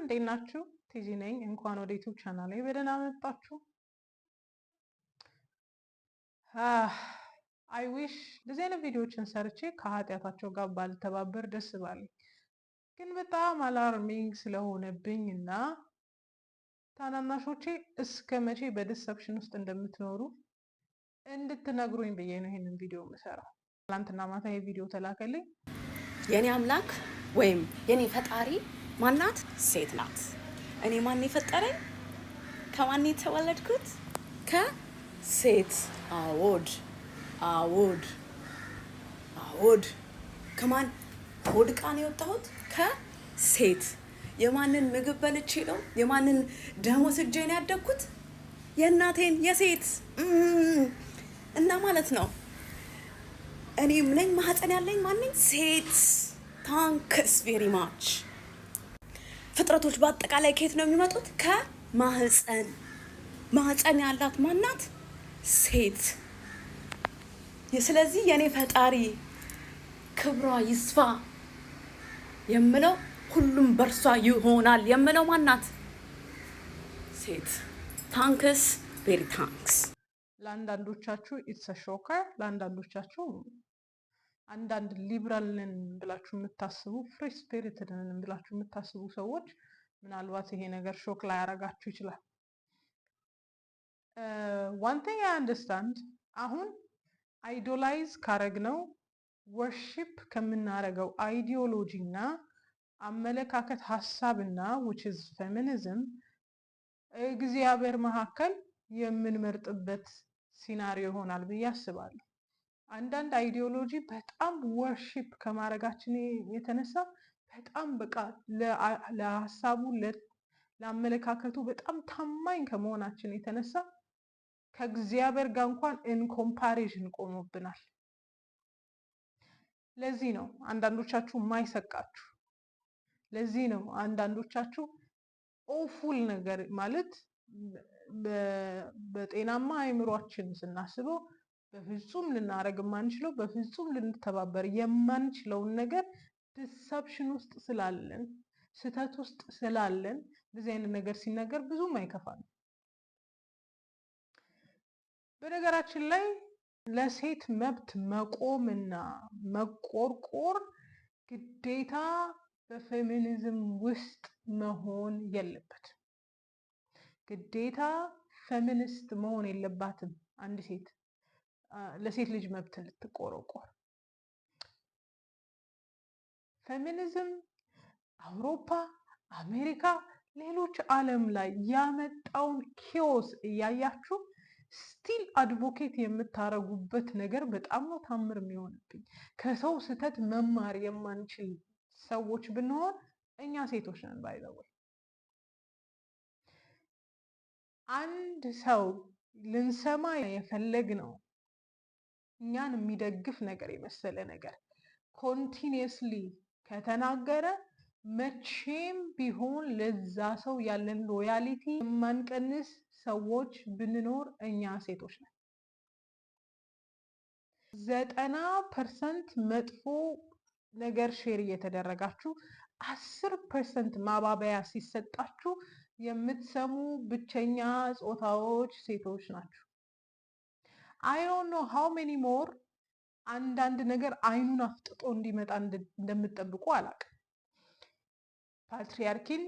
እንዴት ናችሁ? ቲጂ ነኝ። እንኳን ወደ ዩቲዩብ ቻናሌ በደህና መጣችሁ። አይ ዊሽ እንደዚህ አይነት ቪዲዮዎችን ሰርቼ ከኃጢአታቸው ጋር ባልተባበር ደስ ባለኝ፣ ግን በጣም አላርሚንግ ስለሆነብኝ እና ታናናሾቼ እስከ መቼ በዲሰፕሽን ውስጥ እንደምትኖሩ እንድትነግሩኝ ብዬ ነው ይሄንን ቪዲዮ የምሰራው። ትናንትና ማታ ይሄ ቪዲዮ ተላከልኝ። የኔ አምላክ ወይም የኔ ፈጣሪ ማናት? ሴት ናት። እኔ ማን የፈጠረኝ? ከማን የተወለድኩት? ከሴት። አዎድ አዎድ አዎድ። ከማን ሆድ ዕቃ ነው የወጣሁት? ከሴት። የማንን ምግብ በልቼ ነው? የማንን ደም ወስጄ ነው ያደግኩት? የእናቴን የሴት እና ማለት ነው። እኔም ነኝ ማህፀን ያለኝ ማንኝ? ሴት። ታንክስ ቬሪ ማች። ፍጥረቶች በአጠቃላይ ከየት ነው የሚመጡት? ከማህፀን። ማህፀን ያላት ማናት? ሴት። ስለዚህ የኔ ፈጣሪ ክብሯ ይስፋ የምለው ሁሉም በርሷ ይሆናል የምለው ማናት? ሴት። ታንክስ ቬሪ ታንክስ። ለአንዳንዶቻችሁ ኢትስ ሾከር፣ ለአንዳንዶቻችሁ አንዳንድ ሊብራል ነን ብላችሁ የምታስቡ ፍሪ ስፒሪትድ ነን ብላችሁ የምታስቡ ሰዎች ምናልባት ይሄ ነገር ሾክ ላይ ያደርጋችሁ ይችላል። ዋን ቲንግ አይ አንደርስታንድ፣ አሁን አይዶላይዝ ካረግነው ወርሺፕ ከምናረገው አይዲዮሎጂ እና አመለካከት ሀሳብና which is feminism እግዚአብሔር መካከል የምንመርጥበት ሲናሪዮ ይሆናል ብዬ አስባለሁ። አንዳንድ አይዲዮሎጂ በጣም ወርሺፕ ከማድረጋችን የተነሳ በጣም በቃ ለሀሳቡ ለአመለካከቱ በጣም ታማኝ ከመሆናችን የተነሳ ከእግዚአብሔር ጋር እንኳን ኢንኮምፓሪዥን ቆሞብናል። ለዚህ ነው አንዳንዶቻችሁ የማይሰቃችሁ። ለዚህ ነው አንዳንዶቻችሁ ኦፉል ነገር ማለት በጤናማ አእምሯችን ስናስበው በፍጹም ልናረግ የማንችለው በፍጹም ልንተባበር የማንችለውን ነገር ዲሰፕሽን ውስጥ ስላለን ስህተት ውስጥ ስላለን እንደዚህ አይነት ነገር ሲነገር ብዙም አይከፋንም። በነገራችን ላይ ለሴት መብት መቆምና መቆርቆር ግዴታ በፌሚኒዝም ውስጥ መሆን የለበትም። ግዴታ ፌሚኒስት መሆን የለባትም አንድ ሴት ለሴት ልጅ መብት ልትቆረቆር። ፌሚኒዝም አውሮፓ፣ አሜሪካ፣ ሌሎች ዓለም ላይ ያመጣውን ኪዮስ እያያችሁ ስቲል አድቮኬት የምታረጉበት ነገር በጣም ነው ታምር የሚሆንብኝ። ከሰው ስህተት መማር የማንችል ሰዎች ብንሆን እኛ ሴቶች ነን። ባይዘወይ አንድ ሰው ልንሰማ የፈለግነው እኛን የሚደግፍ ነገር የመሰለ ነገር ኮንቲኒየስሊ ከተናገረ መቼም ቢሆን ለዛ ሰው ያለን ሎያሊቲ የማንቀንስ ሰዎች ብንኖር እኛ ሴቶች ነን። 90% መጥፎ ነገር ሼር እየተደረጋችሁ 10% ማባበያ ሲሰጣችሁ የምትሰሙ ብቸኛ ጾታዎች ሴቶች ናችሁ። I don't know how many more አንዳንድ ነገር አይኑን አፍጥጦ እንዲመጣ እንደምትጠብቁ አላውቅም። ፓትሪያርኪን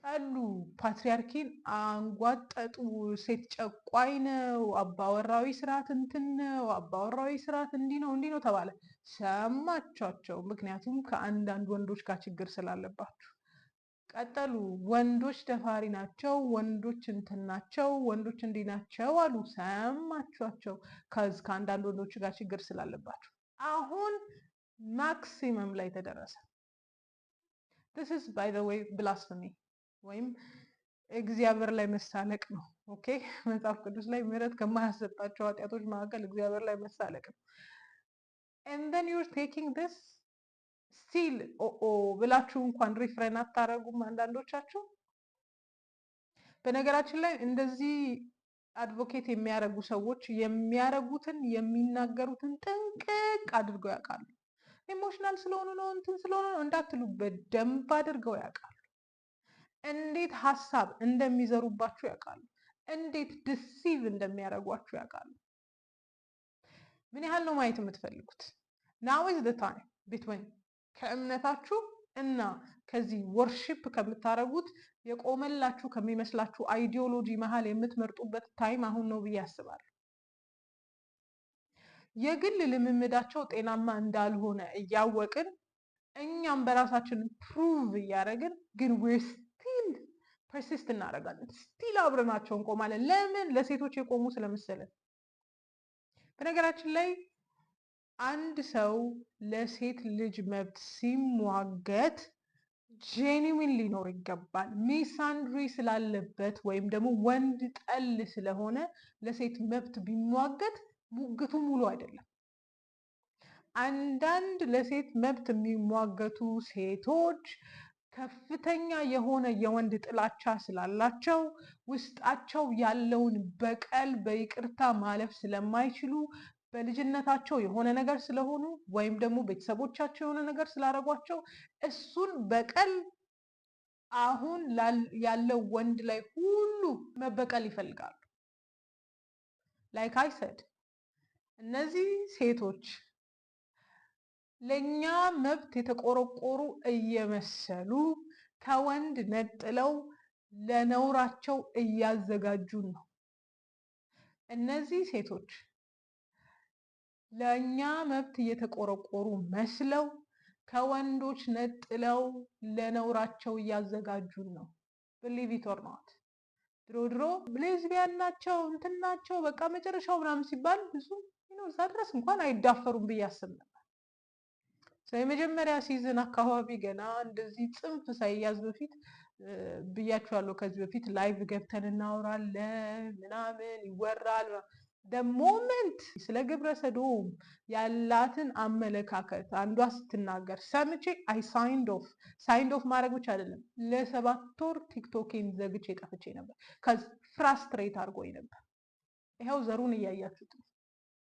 ጠሉ፣ ፓትሪያርኪን አንጓጠጡ፣ ሴት ጨቋይ ነው፣ አባወራዊ ስርዓት እንትን ነው፣ አባወራዊ ስርዓት እንዲህ ነው ተባለ። ሰማቻቸው፣ ምክንያቱም ከአንዳንድ ወንዶች ጋር ችግር ስላለባችሁ። ቀጠሉ፣ ወንዶች ደፋሪ ናቸው፣ ወንዶች እንትን ናቸው፣ ወንዶች እንዲህ ናቸው አሉ። ሰማቻቸው፣ ከአንዳንድ ወንዶች ጋር ችግር ስላለባችሁ። አሁን ማክሲመም ላይ ተደረሰ። this is by the way blasphemy ወይም እግዚአብሔር ላይ መሳለቅ ነው። ኦኬ፣ መጽሐፍ ቅዱስ ላይ ምህረት ከማያሰጣቸው ኃጢአቶች መካከል እግዚአብሔር ላይ መሳለቅ ነው። and then you're taking this still ብላችሁ እንኳን ሪፍሬን አታረጉም አንዳንዶቻችሁ። በነገራችን ላይ እንደዚህ አድቮኬት የሚያረጉ ሰዎች የሚያረጉትን የሚናገሩትን ጥንቅቅ አድርገው ያውቃሉ። ኢሞሽናል ስለሆኑ ነው እንትን ስለሆኑ ነው እንዳትሉ፣ በደንብ አድርገው ያውቃሉ። እንዴት ሀሳብ እንደሚዘሩባችሁ ያውቃሉ። እንዴት ድሲቭ እንደሚያደርጓችሁ ያውቃሉ። ምን ያህል ነው ማየት የምትፈልጉት? ናው ኢዝ ዘ ታይም ቢትዊን ከእምነታችሁ እና ከዚህ ወርሺፕ ከምታደርጉት የቆመላችሁ ከሚመስላችሁ አይዲዮሎጂ መሀል የምትመርጡበት ታይም አሁን ነው ብዬ አስባለሁ። የግል ልምምዳቸው ጤናማ እንዳልሆነ እያወቅን እኛም በራሳችን ፕሩቭ እያደረግን ግን ዌር ስቲል ፐርሲስት እናደርጋለን። ስቲል አብረናቸው እንቆማለን። ለምን? ለሴቶች የቆሙ ስለመሰለን። በነገራችን ላይ አንድ ሰው ለሴት ልጅ መብት ሲሟገት ጄኒዊን ሊኖር ይገባል። ሚሳንድሪ ስላለበት ወይም ደግሞ ወንድ ጠል ስለሆነ ለሴት መብት ቢሟገት ሙግቱ ሙሉ አይደለም። አንዳንድ ለሴት መብት የሚሟገቱ ሴቶች ከፍተኛ የሆነ የወንድ ጥላቻ ስላላቸው ውስጣቸው ያለውን በቀል በይቅርታ ማለፍ ስለማይችሉ በልጅነታቸው የሆነ ነገር ስለሆኑ ወይም ደግሞ ቤተሰቦቻቸው የሆነ ነገር ስላደረጓቸው እሱን በቀል አሁን ያለው ወንድ ላይ ሁሉ መበቀል ይፈልጋሉ። ላይክ አይ ሰድ እነዚህ ሴቶች ለኛ መብት የተቆረቆሩ እየመሰሉ ከወንድ ነጥለው ለነውራቸው እያዘጋጁን ነው። እነዚህ ሴቶች ለኛ መብት እየተቆረቆሩ መስለው ከወንዶች ነጥለው ለነውራቸው እያዘጋጁን ነው። ብሊቭ ኢት ኦር ኖት። ድሮ ሌዝቢያን ናቸው እንትን ናቸው በቃ መጨረሻው ምናምን ሲባል ብዙ እዛ ድረስ እንኳን አይዳፈሩም ብዬ አስብ ነበር። የመጀመሪያ ሲዝን አካባቢ ገና እንደዚህ ጽንፍ ሳይያዝ በፊት ብያችኋለሁ። ከዚህ በፊት ላይቭ ገብተን እናወራለን ምናምን ይወራል። ሞመንት ስለ ግብረ ሰዶም ያላትን አመለካከት አንዷ ስትናገር ሰምቼ አይ ሳይንድ ኦፍ ማድረግ ብቻ አይደለም ለ7 ወር ቲክቶኬን ዘግቼ ጠፍቼ ነበር። ፍራስትሬት አድርጎኝ ነበር። ይኸው ዘሩን እያያችሁት ነው።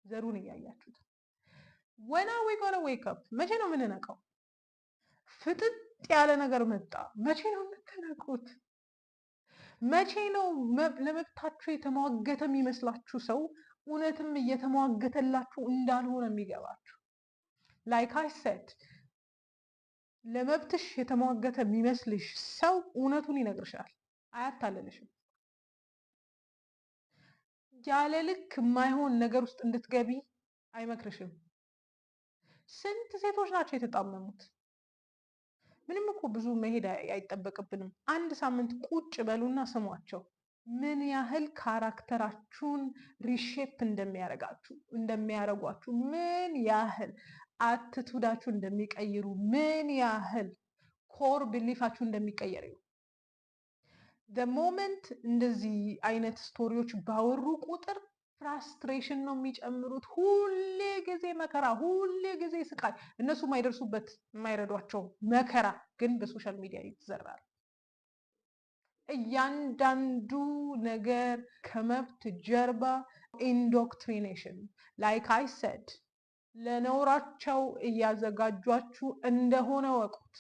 ዘሩን እያያችሁት ወና ዊ ጎና ዌክ አፕ። መቼ ነው የምንነቃው? ፍጥጥ ያለ ነገር መጣ። መቼ ነው የምትነቁት? መቼ ነው ለመብታችሁ የተሟገተ የሚመስላችሁ ሰው እውነትም እየተሟገተላችሁ እንዳልሆነ የሚገባችሁ? ላይክ አይ ሰድ ለመብትሽ የተሟገተ የሚመስልሽ ሰው እውነቱን ይነግርሻል፣ አያታለልሽም። ያለ ልክ የማይሆን ነገር ውስጥ እንድትገቢ አይመክርሽም። ስንት ሴቶች ናቸው የተጣመሙት? ምንም እኮ ብዙ መሄድ አይጠበቅብንም። አንድ ሳምንት ቁጭ በሉና ስሟቸው። ምን ያህል ካራክተራችሁን ሪሼፕ እንደሚያረጓችሁ፣ ምን ያህል አትቱዳችሁ እንደሚቀይሩ፣ ምን ያህል ኮር ብሊፋችሁ እንደሚቀየር ነው። ሞመንት እንደዚህ አይነት ስቶሪዎች ባወሩ ቁጥር ፍራስትሬሽን ነው የሚጨምሩት። ሁሌ ጊዜ መከራ፣ ሁሌ ጊዜ ስቃይ፣ እነሱ የማይደርሱበት የማይረዷቸው መከራ ግን በሶሻል ሚዲያ ይዘራል። እያንዳንዱ ነገር ከመብት ጀርባ ኢንዶክትሪኔሽን ላይክ አይ ሰድ ለነውራቸው እያዘጋጇችሁ እንደሆነ ወቁት።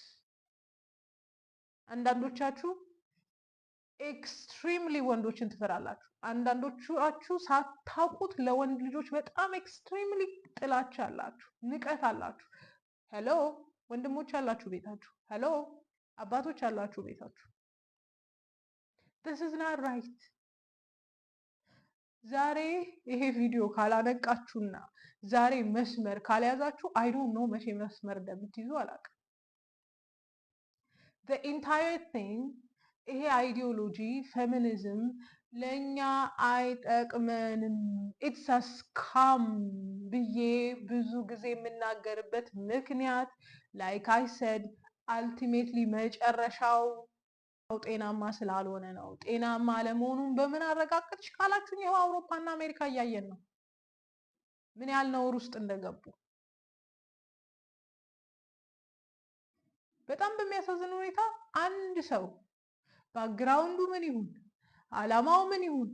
አንዳንዶቻችሁ ኤክስትሪምሊ ወንዶችን ትፈራላችሁ። አንዳንዶቻችሁ ሳታውቁት ለወንድ ልጆች በጣም ኤክስትሪምሊ ጥላቻ አላችሁ፣ ንቀት አላችሁ። ሄሎ ወንድሞች አላችሁ ቤታችሁ። ሄሎ አባቶች አላችሁ ቤታችሁ። this is not right። ዛሬ ይሄ ቪዲዮ ካላነቃችሁና ዛሬ መስመር ካልያዛችሁ አይ ዶንት ኖ መቼ መስመር እንደምትይዙ አላውቅም። the entire thing ይሄ አይዲዮሎጂ ፌሚኒዝም ለእኛ አይጠቅመንም፣ ኢትስ አ ስካም ብዬ ብዙ ጊዜ የምናገርበት ምክንያት ላይክ አይ ሰድ አልቲሜትሊ መጨረሻው ጤናማ ስላልሆነ ነው። ጤናማ አለመሆኑን በምን አረጋግጥሽ ካላችሁኝ ይኸው አውሮፓና አሜሪካ እያየን ነው ምን ያህል ነውር ውስጥ እንደገቡ። በጣም በሚያሳዝን ሁኔታ አንድ ሰው ባክግራውንዱ ምን ይሁን አላማው ምን ይሁን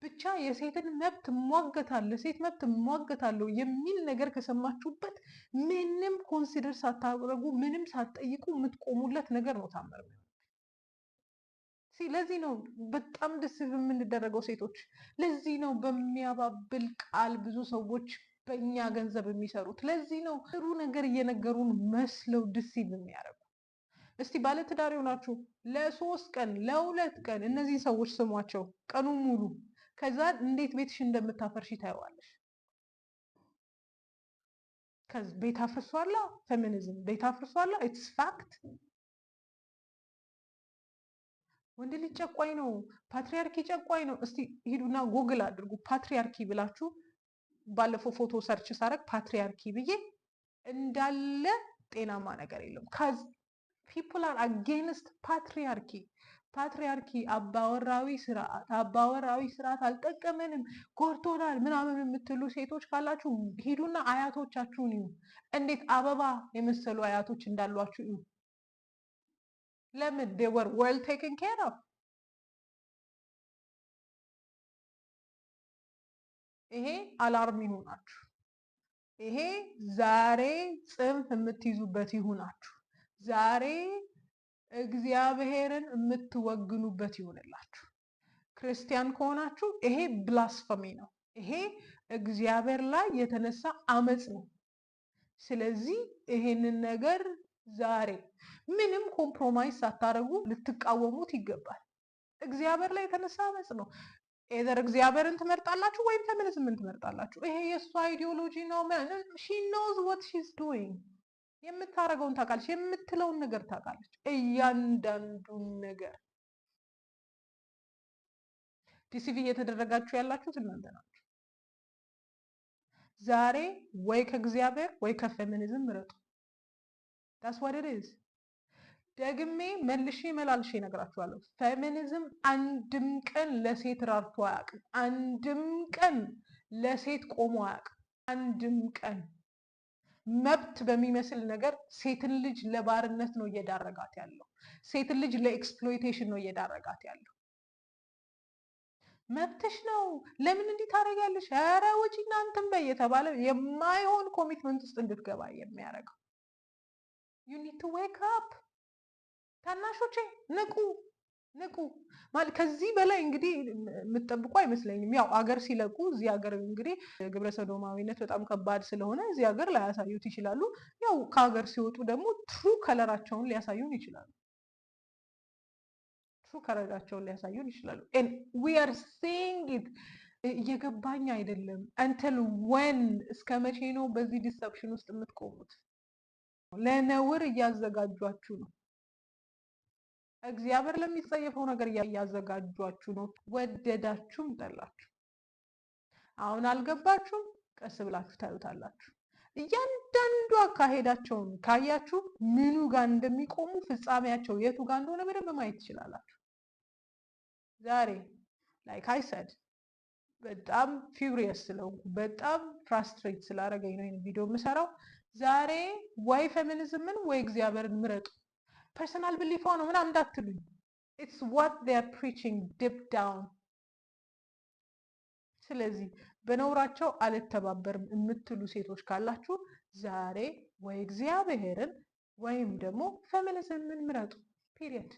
ብቻ የሴትን መብት እሟገታለሁ፣ ሴት መብት እሟገታለሁ የሚል ነገር ከሰማችሁበት ምንም ኮንሲደር ሳታደርጉ ምንም ሳትጠይቁ የምትቆሙለት ነገር ነው ታምር። ለዚህ ነው በጣም ደስ የምንደረገው ሴቶች። ለዚህ ነው በሚያባብል ቃል ብዙ ሰዎች በእኛ ገንዘብ የሚሰሩት። ለዚህ ነው ጥሩ ነገር እየነገሩን መስለው ድሲቭ የሚያደርጉ። እስቲ ባለትዳር የሆናችሁ ለ3 ቀን ለ2 ቀን እነዚህ ሰዎች ስሟቸው ቀኑ ሙሉ፣ ከዛ እንዴት ቤትሽ እንደምታፈርሺ ታየዋለሽ። ቤት አፍርሷላ፣ ፌሚኒዝም ቤት አፍርሷላ። ኢትስ ፋክት። ወንድ ልጅ ጨቋኝ ነው፣ ፓትሪያርኪ ጨቋኝ ነው። እስቲ ሂዱና ጎግል አድርጉ ፓትሪያርኪ ብላችሁ። ባለፈው ፎቶ ሰርች ሳረግ ፓትሪያርኪ ብዬ እንዳለ ጤናማ ነገር የለም። ካዝ ፒፕል አር አጌንስት ፓትሪያርኪ። ፓትሪያርኪ አባወራዊ ስርዓት አልጠቀመንም፣ ጎርቶናል ምናምን የምትሉ ሴቶች ካላችሁ ሂዱና አያቶቻችሁን እዩ። እንዴት አበባ የመሰሉ አያቶች እንዳሏችሁ እዩ። ለምን? they were well taken care of። ይሄ አላርም ይሆናችሁ። ይሄ ዛሬ ጽንፍ የምትይዙበት ይሁናችሁ። ዛሬ እግዚአብሔርን የምትወግኑበት ይሆንላችሁ። ክርስቲያን ከሆናችሁ ይሄ ብላስፈሚ ነው። ይሄ እግዚአብሔር ላይ የተነሳ አመፅ ነው። ስለዚህ ይሄንን ነገር ዛሬ ምንም ኮምፕሮማይዝ ሳታደርጉ ልትቃወሙት ይገባል። እግዚአብሔር ላይ የተነሳ አመፅ ነው። ኤዘር እግዚአብሔርን ትመርጣላችሁ ወይም ፌሚኒዝምን ትመርጣላችሁ። ይሄ የእሷ አይዲዮሎጂ ነው። ሺ ኖዝ ዋት ሺዝ ዱዊንግ። የምታደርገውን ታውቃለች፣ የምትለውን ነገር ታውቃለች። እያንዳንዱን ነገር ዲሲቪ እየተደረጋችሁ ያላችሁት እናንተ ናችሁ። ዛሬ ወይ ከእግዚአብሔር ወይ ከፌሚኒዝም ምረጡ። ዳስ ዋት ኢት ኢዝ። ደግሜ መልሼ መላልሼ እነግራችኋለሁ። ፌሚኒዝም አንድም ቀን ለሴት ራርቶ አያውቅም። አንድም ቀን ለሴት ቆሞ አያውቅም። አንድም ቀን መብት በሚመስል ነገር ሴትን ልጅ ለባርነት ነው እየዳረጋት ያለው። ሴትን ልጅ ለኤክስፕሎይቴሽን ነው እየዳረጋት ያለው። መብትሽ ነው፣ ለምን እንዲህ ታደርጊያለሽ፣ ኧረ ውጪ እናንተም በይ የተባለ የማይሆን ኮሚትመንት ውስጥ እንድትገባ የሚያደርገው። ዩ ኒድ ቱ ዌክ አፕ። ታናሾቼ ንቁ፣ ንቁ። ማለት ከዚህ በላይ እንግዲህ የምትጠብቁ አይመስለኝም። ያው አገር ሲለቁ እዚህ ሀገር እንግዲህ ግብረ ሰዶማዊነት በጣም ከባድ ስለሆነ እዚህ ሀገር ላያሳዩት ይችላሉ። ያው ከሀገር ሲወጡ ደግሞ ትሩ ከለራቸውን ሊያሳዩን ይችላሉ። ትሩ ከለራቸውን ሊያሳዩን ይችላሉ። ዊ አር ሲይንግ ኢት። እየገባኝ አይደለም። አንተል ወን እስከ መቼ ነው በዚህ ዲሰፕሽን ውስጥ የምትቆሙት? ለነውር እያዘጋጇችሁ ነው። እግዚአብሔር ለሚጸየፈው ነገር እያዘጋጇችሁ ነው። ወደዳችሁም ጠላችሁ። አሁን አልገባችሁም? ቀስ ብላችሁ ታዩታላችሁ። እያንዳንዱ አካሄዳቸውን ካያችሁ ምኑ ጋር እንደሚቆሙ ፍጻሜያቸው የቱ ጋር እንደሆነ በደንብ ማየት ትችላላችሁ። ዛሬ ላይክ አይ ሰድ በጣም ፊውሪየስ ስለሆንኩ በጣም ፍራስትሬት ስላደረገኝ ነው ይሄን ቪዲዮ የምሰራው። ዛሬ ወይ ፌሚኒዝምን ወይ እግዚአብሔርን ምረጡ። ፐርሰናል ብሊፏ ነው ምናምን እንዳትሉኝ። ኢትስ ዋት ዴይ አር ፕሪቺንግ ዲፕ ዳውን። ስለዚህ በነውራቸው አልተባበርም የምትሉ ሴቶች ካላችሁ ዛሬ ወይ እግዚአብሔርን ወይም ደግሞ ፌሚኒዝምን ምረጡ። ፒሪየድ።